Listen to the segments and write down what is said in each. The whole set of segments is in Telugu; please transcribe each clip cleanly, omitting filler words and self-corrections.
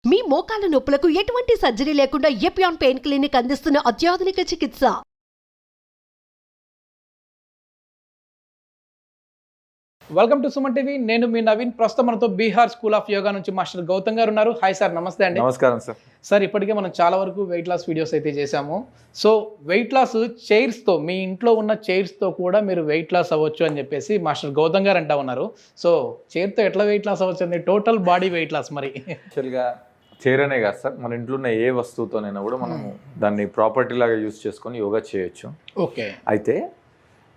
మీ మోకాల నొప్పులకు ఎటువంటి సర్జరీ లేకుండా ఎపియాన్ పెయిన్ క్లినిక్ అందిస్తున్న అత్యాధునిక చికిత్స. Welcome to Suman TV. నేను మీ నవీన్. ప్రస్తుతం మనతో బీహార్ స్కూల్ ఆఫ్ యోగా నుంచి మాస్టర్ గౌతమ్ గారు ఉన్నారు. హాయ్ సార్, నమస్తే అండి. నమస్కారం సార్. సార్, ఇప్పటికే మనం చాలా వరకు వెయిట్ లాస్ వీడియోస్ అయితే చేశాము. సో వెయిట్ లాస్ చైర్స్తో, మీ ఇంట్లో ఉన్న చైర్స్తో కూడా మీరు వెయిట్ లాస్ అవ్వచ్చు అని చెప్పేసి మాస్టర్ గౌతమ్ గారు అంటా ఉన్నారు. సో చైర్తో ఎట్లా వెయిట్ లాస్ అవ్వచ్చు అండి? టోటల్ బాడీ వెయిట్ లాస్ మరి? యాక్చువల్గా చైర్ అనే కాదు సార్, మన ఇంట్లో ఉన్న ఏ వస్తువుతోనైనా కూడా మనం దాన్ని ప్రాపర్టీ లాగా యూజ్ చేసుకొని యోగా చేయొచ్చు. ఓకే. అయితే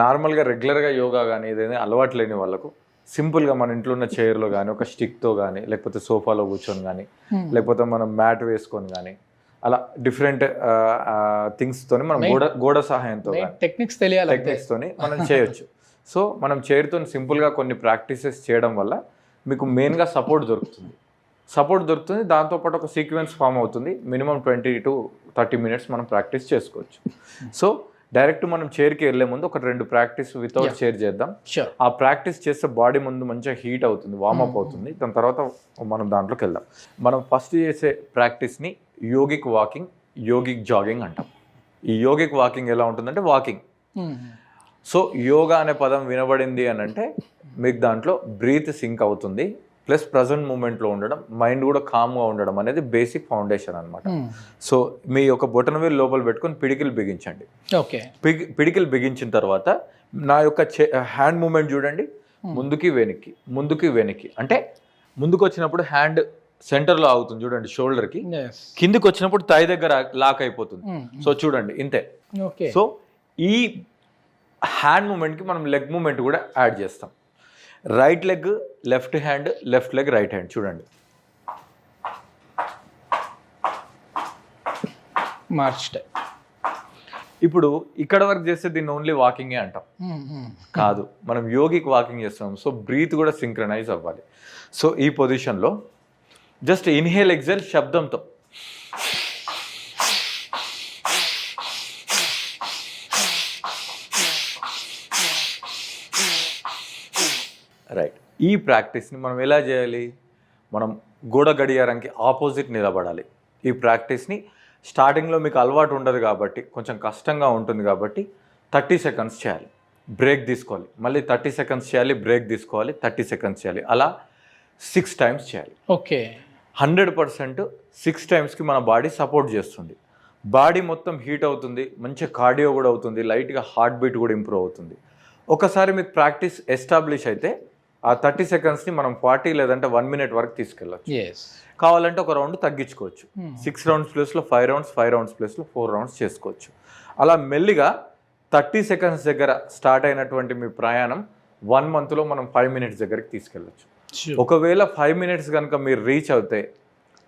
నార్మల్గా రెగ్యులర్గా యోగా కానీ ఏదైనా అలవాటు లేని వాళ్ళకు సింపుల్గా మన ఇంట్లో ఉన్న చైర్లో కానీ ఒక స్టిక్తో కానీ లేకపోతే సోఫాలో కూర్చొని కానీ లేకపోతే మనం మ్యాట్ వేసుకొని కానీ అలా డిఫరెంట్ థింగ్స్తోని మనం గోడ సహాయంతో టెక్నిక్స్ తెలియాలి, టెక్నిక్స్తోని మనం చేయొచ్చు. సో మనం చైర్తో సింపుల్గా కొన్ని ప్రాక్టీసెస్ చేయడం వల్ల మీకు మెయిన్గా సపోర్ట్ దొరుకుతుంది. దాంతోపాటు ఒక సీక్వెన్స్ ఫామ్ అవుతుంది. మినిమం 20 to 30 minutes మనం ప్రాక్టీస్ చేసుకోవచ్చు. సో డైరెక్ట్ మనం చైర్కి వెళ్ళే ముందు ఒక 2 ప్రాక్టీస్ వితౌట్ చైర్ చేద్దాం. ఆ ప్రాక్టీస్ చేస్తే బాడీ ముందు మంచిగా హీట్ అవుతుంది, వార్మప్ అవుతుంది. దాని తర్వాత మనం దాంట్లోకి వెళ్దాం. మనం ఫస్ట్ చేసే ప్రాక్టీస్ని యోగిక్ వాకింగ్, యోగిక్ జాగింగ్ అంటాం. ఈ యోగిక్ వాకింగ్ ఎలా ఉంటుందంటే వాకింగ్. సో యోగా అనే పదం వినబడింది అని అంటే మీకు దాంట్లో బ్రీత్ సింక్ అవుతుంది, ప్లస్ ప్రజెంట్ మూమెంట్లో ఉండడం, మైండ్ కూడా కామ్గా ఉండడం అనేది బేసిక్ ఫౌండేషన్ అనమాట. సో మీ యొక్క బొటనవేలు లోపల పెట్టుకొని పిడికిలు బిగించండి. ఓకే. పిడికిలు బిగించిన తర్వాత నా యొక్క హ్యాండ్ మూమెంట్ చూడండి, ముందుకి వెనక్కి. అంటే ముందుకు వచ్చినప్పుడు హ్యాండ్ సెంటర్లో ఆగుతుంది చూడండి, షోల్డర్కి. కిందికి వచ్చినప్పుడు థై దగ్గర లాక్ అయిపోతుంది. సో చూడండి ఇంతే. సో ఈ హ్యాండ్ మూమెంట్కి మనం లెగ్ మూమెంట్ కూడా యాడ్ చేస్తాం. Right leg left hand, left leg right hand. చూడండి, మార్చ్. ఇప్పుడు ఇక్కడ వరకు చేస్తే దీన్ని ఓన్లీ వాకింగే అంటాం. కాదు, మనం యోగిక్ వాకింగ్ చేస్తున్నాం. సో బ్రీత్ కూడా సింక్రనైజ్ అవ్వాలి. సో ఈ పొజిషన్లో జస్ట్ ఇన్హేల్ ఎక్సెల్ శబ్దంతో రైట్. ఈ ప్రాక్టీస్ని మనం ఎలా చేయాలి? మనం గోడ గడియారంకి ఆపోజిట్ నిలబడాలి. ఈ ప్రాక్టీస్ని స్టార్టింగ్లో మీకు అలవాటు ఉండదు కాబట్టి కొంచెం కష్టంగా ఉంటుంది కాబట్టి 30 seconds చేయాలి, బ్రేక్ తీసుకోవాలి, మళ్ళీ 30 seconds చేయాలి, బ్రేక్ తీసుకోవాలి, 30 seconds చేయాలి. అలా 6 times చేయాలి. ఓకే. 100% 6 timesకి మన బాడీ సపోర్ట్ చేస్తుంది. బాడీ మొత్తం హీట్ అవుతుంది, మంచి కార్డియో కూడా అవుతుంది, లైట్గా హార్ట్ బీట్ కూడా ఇంప్రూవ్ అవుతుంది. ఒకసారి మీకు ప్రాక్టీస్ ఎస్టాబ్లిష్ అయితే ఆ 30 secondsని మనం 40 లేదంటే 1 minute వరకు తీసుకెళ్ళచ్చు. కావాలంటే ఒక రౌండ్ తగ్గించుకోవచ్చు. 6 rounds ప్లేస్లో 5 rounds, 5 rounds ప్లేస్లో 4 rounds చేసుకోవచ్చు. అలా మెల్లిగా 30 seconds దగ్గర స్టార్ట్ అయినటువంటి మీ ప్రయాణం 1 monthలో మనం 5 minutes దగ్గరికి తీసుకెళ్ళచ్చు. ఒకవేళ 5 minutes కనుక మీరు రీచ్ అవుతే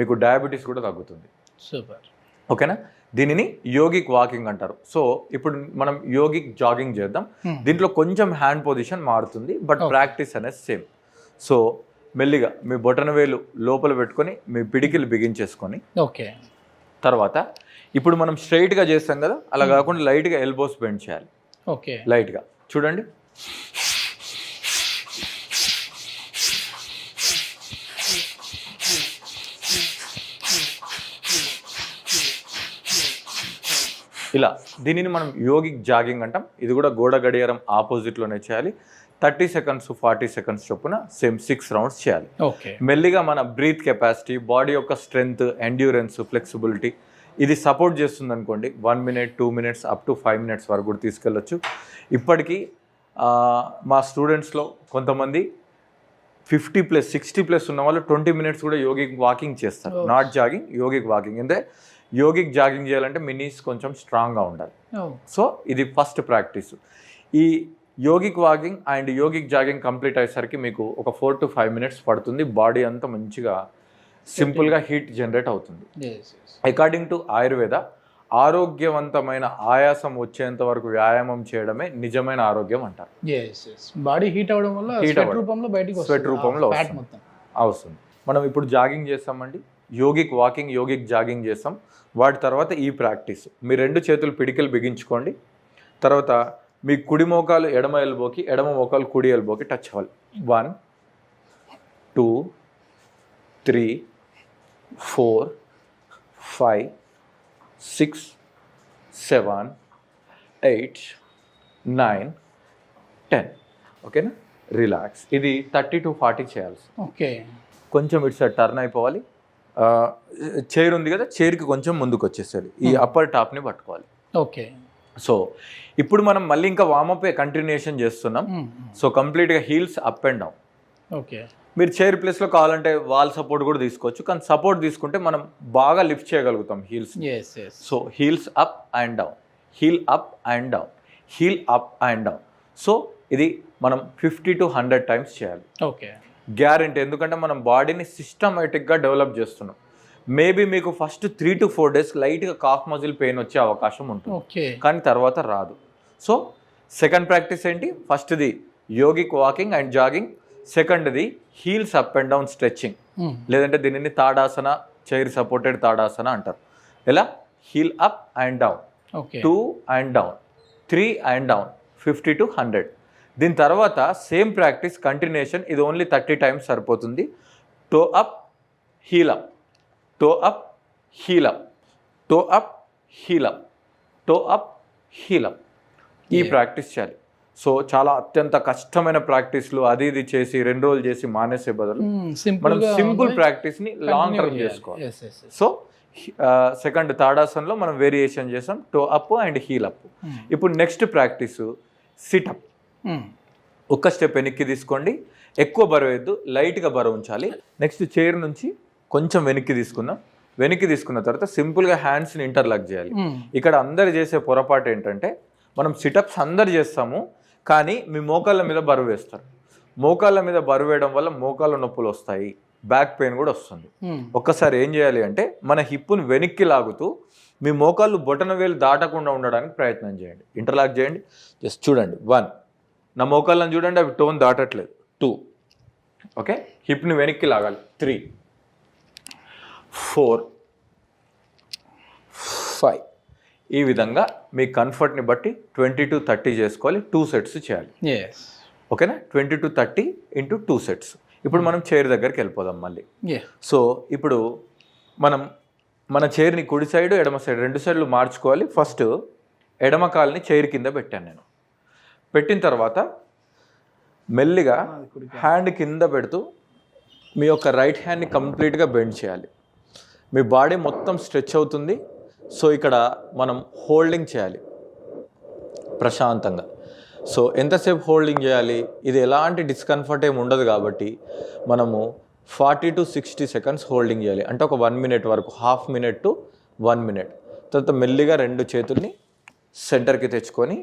మీకు డయాబెటీస్ కూడా తగ్గుతుంది. సూపర్. ఓకేనా? దీనిని యోగిక్ వాకింగ్ అంటారు. సో ఇప్పుడు మనం యోగిక్ జాగింగ్ చేద్దాం. దీంట్లో కొంచెం హ్యాండ్ పొజిషన్ మారుతుంది, బట్ ప్రాక్టీస్ అనేది సేమ్. సో మెల్లిగా మీ బొటనవేలు లోపల పెట్టుకొని మీ పిడికిలు బిగించేసుకొని, ఓకే. తర్వాత ఇప్పుడు మనం స్ట్రైట్గా చేస్తాం కదా, అలా కాకుండా లైట్గా ఎల్బోస్ బెండ్ చేయాలి. ఓకే. లైట్గా చూడండి. ఇలా దీనిని మనం యోగిక్ జాగింగ్ అంటాం. ఇది కూడా గోడ గడియారం ఆపోజిట్లోనే చేయాలి. 30 seconds, 40 seconds చొప్పున సేమ్ 6 rounds చేయాలి. ఓకే. మెల్లిగా మన బ్రీత్ కెపాసిటీ, బాడీ యొక్క స్ట్రెంగ్త్, ఎండ్యూరెన్స్, ఫ్లెక్సిబిలిటీ ఇది సపోర్ట్ చేస్తుంది అనుకోండి. 1 minute, 2 minutes up to 5 minutes వరకు కూడా తీసుకెళ్ళచ్చు. ఇప్పటికీ మా స్టూడెంట్స్లో కొంతమంది 50+, 60+ ఉన్న వాళ్ళు 20 minutes కూడా యోగిక్ వాకింగ్ చేస్తారు. Not jogging, yogic walking. అంటే యోగిక్ జాగింగ్ చేయాలంటే మీ నీస్ కొంచెం స్ట్రాంగ్గా ఉండాలి. సో ఇది ఫస్ట్ ప్రాక్టీస్. ఈ yogic walking and yogic jogging complete అయ్యేసరికి మీకు ఒక 4 to 5 minutes పడుతుంది. బాడీ అంతా మంచిగా సింపుల్గా హీట్ జనరేట్ అవుతుంది. అకార్డింగ్ టు ఆయుర్వేద, ఆరోగ్యవంతమైన ఆయాసం వచ్చేంత వరకు వ్యాయామం చేయడమే నిజమైన ఆరోగ్యం అంటారు. బాడీ హీట్ అవడం వల్ల స్వెట్ రూపంలో వస్తుంది. మనం ఇప్పుడు జాగింగ్ చేస్తామండి, యోగిక్ వాకింగ్, యోగిక్ జాగింగ్ చేస్తాం. వాటి తర్వాత ఈ ప్రాక్టీస్. మీ 2 చేతులు పిడికిలు బిగించుకోండి. తర్వాత మీ కుడి మోకాలు ఎడమ ఎల్బోకి, ఎడమ మోకాలు కుడి ఎల్బోకి టచ్ అవ్వాలి. 1 2 3 4 5 6 7 8 9 10. ఓకేనా? రిలాక్స్. ఇది 30 to 40 చేయాల్సి. ఓకే. కొంచెం ఇటు సైడ్ టర్న్ అయిపోవాలి. చైర్ ఉంది కదా, చైర్కి కొంచెం ముందుకు వచ్చేసేది. ఈ అప్పర్ టాప్ని పట్టుకోవాలి. ఓకే. సో ఇప్పుడు మనం మళ్ళీ ఇంకా వార్మప్ కంటిన్యూషన్ చేస్తున్నాం. సో కంప్లీట్గా heels up and down. Okay. మీరు చైర్ ప్లేస్లో కావాలంటే వాల్ సపోర్ట్ కూడా తీసుకోవచ్చు, కానీ సపోర్ట్ తీసుకుంటే మనం బాగా లిఫ్ట్ చేయగలుగుతాం heels. So heels up and down, heel up and down, heel up and down. So ఇది మనం 50 to 100 టైమ్స్ చేయాలి. ఓకే. గ్యారెంటీ. ఎందుకంటే మనం బాడీని సిస్టమేటిక్గా డెవలప్ చేస్తున్నాం. మేబీ మీకు ఫస్ట్ 3 to 4 డేస్ లైట్గా కాఫ్ మజిల్ పెయిన్ వచ్చే అవకాశం ఉంటుంది, కానీ తర్వాత రాదు. సో సెకండ్ ప్రాక్టీస్ ఏంటి? ఫస్ట్ది యోగిక్ వాకింగ్ అండ్ జాగింగ్, సెకండ్ది heels up and down stretching, లేదంటే దీనిని తాడాసన, చైర్ సపోర్టెడ్ తాడాసన అంటారు. ఎలా? Heel up and down, 2 and down, 3 and down, 50 to 100. దీని తర్వాత సేమ్ ప్రాక్టీస్ కంటిన్యూషన్. ఇది ఓన్లీ 30 టైమ్స్ సరిపోతుంది. Toe up, heel up, toe up, heel up, toe up, heel up, toe up, heel up. ఈ ప్రాక్టీస్ చేయాలి. సో చాలా అత్యంత కష్టమైన ప్రాక్టీస్లు అది ఇది చేసి 2 రోజులు చేసి మానేసే బదులు మనం సింపుల్ ప్రాక్టీస్ని లాంగ్ టర్మ్ చేసుకోవాలి. సో సెకండ్ తాడాసనలో మనం వేరియేషన్ చేసాం, toe up and heel up. ఇప్పుడు నెక్స్ట్ ప్రాక్టీస్ సిటప్. ఒక్క స్టెప్ వెనక్కి తీసుకోండి, ఎక్కువ బరువు వేయద్దు, లైట్గా బరువు ఉంచాలి. నెక్స్ట్ చైర్ నుంచి కొంచెం వెనక్కి తీసుకుందాం. వెనక్కి తీసుకున్న తర్వాత సింపుల్గా హ్యాండ్స్ని ఇంటర్లాక్ చేయాలి. ఇక్కడ అందరు చేసే పొరపాటు ఏంటంటే, మనం సిటప్స్ అందరు చేస్తాము, కానీ మీ మోకాళ్ళ మీద బరువు వేస్తారు. మోకాళ్ళ మీద బరువు వేయడం వల్ల మోకాళ్ళ నొప్పులు వస్తాయి, బ్యాక్ పెయిన్ కూడా వస్తుంది. ఒక్కసారి ఏం చేయాలి అంటే, మన హిప్పుని వెనక్కి లాగుతూ మీ మోకాళ్ళు బొటన వేలు దాటకుండా ఉండడానికి ప్రయత్నం చేయండి. ఇంటర్లాక్ చేయండి. జస్ట్ చూడండి. 1, నా మోకాళ్ళని చూడండి, అవి టోన్ దాటట్లేదు. 2, ఓకే, హిప్ని వెనక్కి లాగాలి. 3, 4, 5. ఈ విధంగా మీ కంఫర్ట్ని బట్టి 20 to 30 చేసుకోవాలి. 2 sets చేయాలి. ఓకేనా? 20 to 30 into 2 sets. ఇప్పుడు మనం చైర్ దగ్గరికి వెళ్ళిపోదాం మళ్ళీ. సో ఇప్పుడు మనం మన చైర్ని కుడి సైడ్ ఎడమ సైడ్ 2 సైడ్లు మార్చుకోవాలి. ఫస్ట్ ఎడమ కాల్ని చైర్ కింద పెట్టాను నేను. పెట్టిన తర్వాత మెల్లిగా హ్యాండ్ కింద పెడుతూ మీ యొక్క రైట్ హ్యాండ్ని కంప్లీట్గా బెండ్ చేయాలి. మీ బాడీ మొత్తం స్ట్రెచ్ అవుతుంది. సో ఇక్కడ మనం హోల్డింగ్ చేయాలి ప్రశాంతంగా. సో ఎంతసేపు హోల్డింగ్ చేయాలి? ఇది ఎలాంటి డిస్కంఫర్ట్ ఏమి ఉండదు కాబట్టి మనము 40 to 60 seconds హోల్డింగ్ చేయాలి. అంటే ఒక 1 minute వరకు, ½ minute to 1 minute. తర్వాత మెల్లిగా 2 చేతుల్ని సెంటర్కి తెచ్చుకొని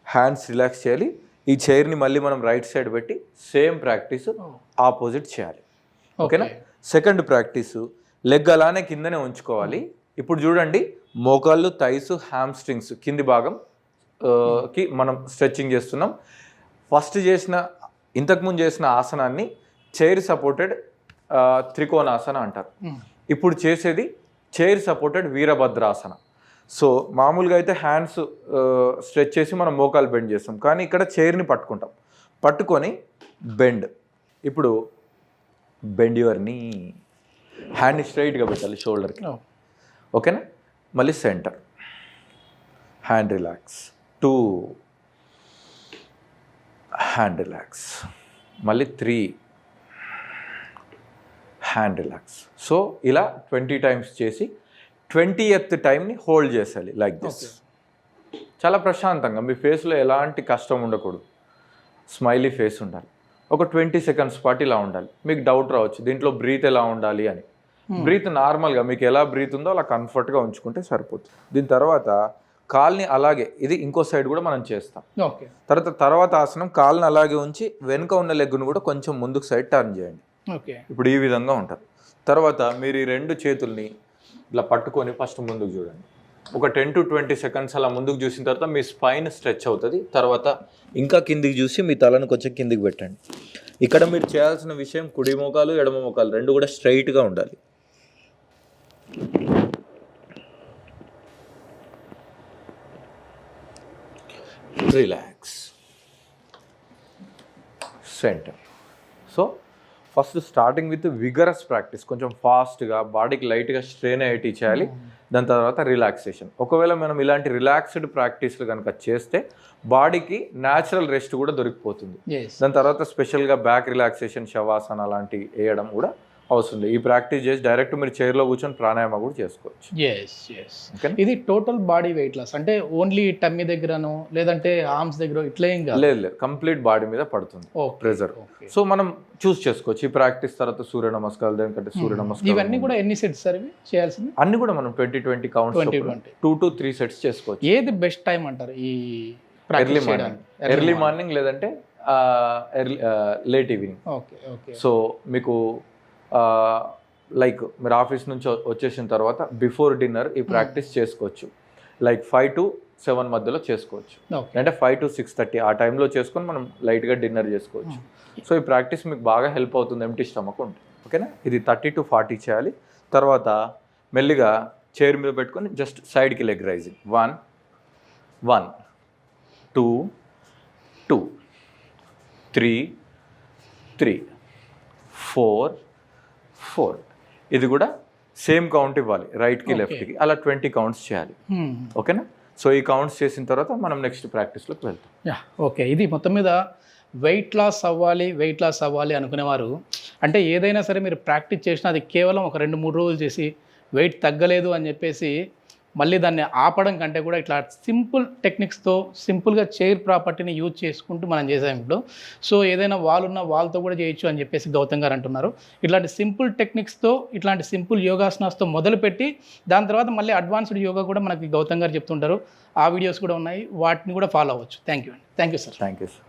హ్యాండ్స్ రిలాక్స్ చేయాలి. ఈ చైర్ని మళ్ళీ మనం రైట్ సైడ్ పెట్టి సేమ్ ప్రాక్టీస్ ఆపోజిట్ చేయాలి. ఓకేనా? సెకండ్ ప్రాక్టీసు లెగ్ అలానే కిందనే ఉంచుకోవాలి. ఇప్పుడు చూడండి, మోకాళ్ళు, థైస్, హ్యామ్స్ట్రింగ్స్ కింది భాగం కి మనం స్ట్రెచ్చింగ్ చేస్తున్నాం. ఇంతకుముందు చేసిన ఆసనాన్ని చైర్ సపోర్టెడ్ త్రికోణాసన అంటారు. ఇప్పుడు చేసేది చైర్ సపోర్టెడ్ వీరభద్రాసన. సో మామూలుగా అయితే హ్యాండ్స్ స్ట్రెచ్ చేసి మనం మోకాలు బెండ్ చేస్తాం, కానీ ఇక్కడ చైర్ని పట్టుకుంటాం. పట్టుకొని బెండ్. ఇప్పుడు బెండ్ యువర్ నీ, హ్యాండ్ని స్ట్రైట్గా పెట్టాలి షోల్డర్కి. ఓకేనా? మళ్ళీ centre, hand relax. 2, hand relax. మళ్ళీ 3, హ్యాండ్ రిలాక్స్. సో ఇలా 20 టైమ్స్ చేసి 20th టైంని హోల్డ్ చేయాలి లైక్ దిస్. చాలా ప్రశాంతంగా, మీ ఫేస్లో ఎలాంటి కష్టం ఉండకూడదు, స్మైలీ ఫేస్ ఉండాలి. ఒక 20 seconds పాటు ఇలా ఉండాలి. మీకు డౌట్ రావచ్చు, దీంట్లో బ్రీత్ ఎలా ఉండాలి అని. బ్రీత్ నార్మల్గా మీకు ఎలా బ్రీత్ ఉందో అలా కంఫర్ట్గా ఉంచుకుంటే సరిపోతుంది. దీని తర్వాత కాల్ని అలాగే, ఇది ఇంకో సైడ్ కూడా మనం చేస్తాం. తర్వాత ఆసనం కాల్ని అలాగే ఉంచి వెనుక ఉన్న లెగ్ను కూడా కొంచెం ముందుకు సైడ్ టర్న్ చేయండి. ఇప్పుడు ఈ విధంగా ఉంటుంది. తర్వాత మీరు ఈ 2 చేతుల్ని ఇలా పట్టుకొని ఫస్ట్ ముందుకు చూడండి. ఒక 10 to 20 seconds అలా ముందుకు చూసిన తర్వాత మీ స్పైన్ స్ట్రెచ్ అవుతుంది. తర్వాత ఇంకా కిందికి చూసి మీ తలను కొంచెం కిందికి పెట్టండి. ఇక్కడ మీరు చేయాల్సిన విషయం, కుడి మోకాలు ఎడమ మోకాలు 2 కూడా స్ట్రైట్గా ఉండాలి. Relax, centre. So first starting with vigorous practice, కొంచెం ఫాస్ట్గా బాడీకి లైట్గా స్ట్రెయిన్ అయ్యేటి చేయాలి. దాని తర్వాత రిలాక్సేషన్. ఒకవేళ మనం ఇలాంటి రిలాక్స్డ్ ప్రాక్టీస్లు కనుక చేస్తే బాడీకి న్యాచురల్ రెస్ట్ కూడా దొరికిపోతుంది. దాని తర్వాత స్పెషల్గా బ్యాక్ రిలాక్సేషన్, శవాసన అలాంటివి వేయడం కూడా అవసరం లేదు. ఈ ప్రాక్టీస్ చేసి డైరెక్ట్ మీరు చైర్లో కూర్చొని ప్రాణాయామ కూడా చేసుకోవచ్చు. ఇది టోటల్ బాడీ వెయిట్ లాస్ అంటే ఓన్లీ టమ్మీ దగ్గరను లేదంటే ఆర్మ్స్ దగ్గర ఇట్లా ఏం కాదు? లేదు, కంప్లీట్ బాడీ మీద పడుతుంది ప్రెజర్. సో మనం చూస్ చేసుకోవచ్చు. ఈ ప్రాక్టీస్ తర్వాత సూర్య నమస్కారాలు, దేనికంటే సూర్య నమస్కారం. ఇవన్నీ కూడా ఎన్ని సెట్స్ సార్ ఇవి చేయాల్సింది? అన్ని కూడా మనం 20-20 కౌంట్స్ 2 to 3 సెట్స్ చేసుకోవచ్చు. ఏది బెస్ట్ టైం అంటారు ఈ ఎర్లీ మార్నింగ్ లేదంటే లేట్ ఈవినింగ్? సో మీకు లైక్ మీరు ఆఫీస్ నుంచి వచ్చేసిన తర్వాత బిఫోర్ డిన్నర్ ఈ ప్రాక్టీస్ చేసుకోవచ్చు. లైక్ 5 to 7 మధ్యలో చేసుకోవచ్చు, అంటే 5 to 6:30 ఆ టైంలో చేసుకొని మనం లైట్గా డిన్నర్ చేసుకోవచ్చు. సో ఈ ప్రాక్టీస్ మీకు బాగా హెల్ప్ అవుతుంది ఎంప్టీ స్టమక్ ఉంటుంది. ఓకేనా? ఇది 30 to 40 చేయాలి. తర్వాత మెల్లిగా చైర్ మీద పెట్టుకొని జస్ట్ సైడ్కి లెగ్ రైజింగ్. 1 2 2 3 3 4 4. ఇది కూడా సేమ్ కౌంట్ ఇవ్వాలి, రైట్కి లెఫ్ట్కి, అలా 20 కౌంట్స్ చేయాలి. ఓకేనా? సో ఈ కౌంట్స్ చేసిన తర్వాత మనం నెక్స్ట్ ప్రాక్టీస్లోకి వెళ్తాం. ఓకే. ఇది మొత్తం మీద వెయిట్ లాస్ అవ్వాలి అనుకునేవారు, అంటే ఏదైనా సరే మీరు ప్రాక్టీస్ చేసినా అది కేవలం ఒక 2-3 రోజులు చేసి వెయిట్ తగ్గలేదు అని చెప్పేసి మళ్ళీ దాన్ని ఆపడం కంటే కూడా ఇట్లా సింపుల్ టెక్నిక్స్తో సింపుల్గా చైర్ ప్రాపర్టీని యూజ్ చేసుకుంటూ మనం చేసాం ఇప్పుడు. సో ఏదైనా వాళ్ళతో కూడా చేయొచ్చు అని చెప్పేసి గౌతమ్ గారు అంటున్నారు. ఇట్లాంటి సింపుల్ టెక్నిక్స్తో, ఇట్లాంటి సింపుల్ యోగాసనాస్తో మొదలుపెట్టి దాని తర్వాత మళ్ళీ అడ్వాన్స్డ్ యోగా కూడా మనకి గౌతమ్ గారు చెప్తుంటారు. ఆ వీడియోస్ కూడా ఉన్నాయి, వాటిని కూడా ఫాలో అవ్వచ్చు. Thank you sir. Thank you sir.